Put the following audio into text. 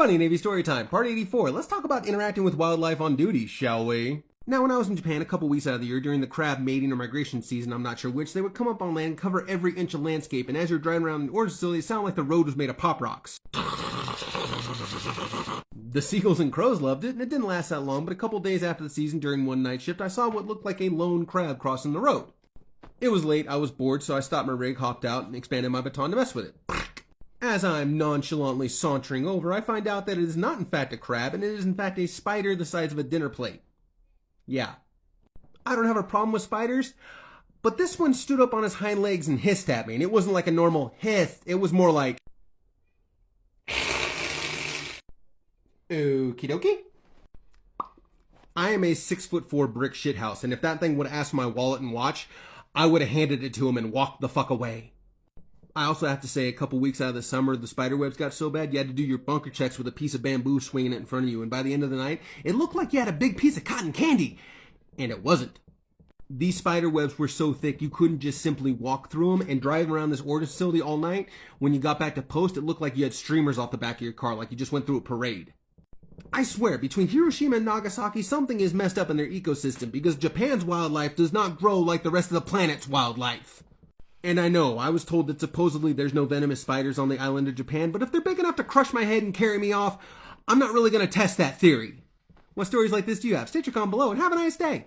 Funny Navy story time, part 84. Let's talk about interacting with wildlife on duty, shall we? Now, when I was in Japan a couple weeks out of the year during the crab mating or migration season, I'm not sure which, they would come up on land and cover every inch of landscape, and as you're driving around the orange facility, it sounded like the road was made of pop rocks. The seagulls and crows loved it, and it didn't last that long, but a couple days after the season, during one night shift, I saw what looked like a lone crab crossing the road. It was late, I was bored, so I stopped my rig, hopped out, and expanded my baton to mess with it. As I'm nonchalantly sauntering over, I find out that it is not in fact a crab, and it is in fact a spider the size of a dinner plate. Yeah. I don't have a problem with spiders, but this one stood up on his hind legs and hissed at me, and it wasn't like a normal hiss, it was more like... Okie dokie. I am a 6'4" brick shithouse, and if that thing would have asked for my wallet and watch, I would have handed it to him and walked the fuck away. I also have to say, a couple weeks out of the summer, the spider webs got so bad you had to do your bunker checks with a piece of bamboo swinging it in front of you, and by the end of the night, it looked like you had a big piece of cotton candy. And it wasn't. These spider webs were so thick you couldn't just simply walk through them, and driving around this ordnance facility all night, when you got back to post, it looked like you had streamers off the back of your car, like you just went through a parade. I swear, between Hiroshima and Nagasaki, something is messed up in their ecosystem, because Japan's wildlife does not grow like the rest of the planet's wildlife. And I know, I was told that supposedly there's no venomous spiders on the island of Japan, but if they're big enough to crush my head and carry me off, I'm not really going to test that theory. What stories like this do you have? State your comment below and have a nice day.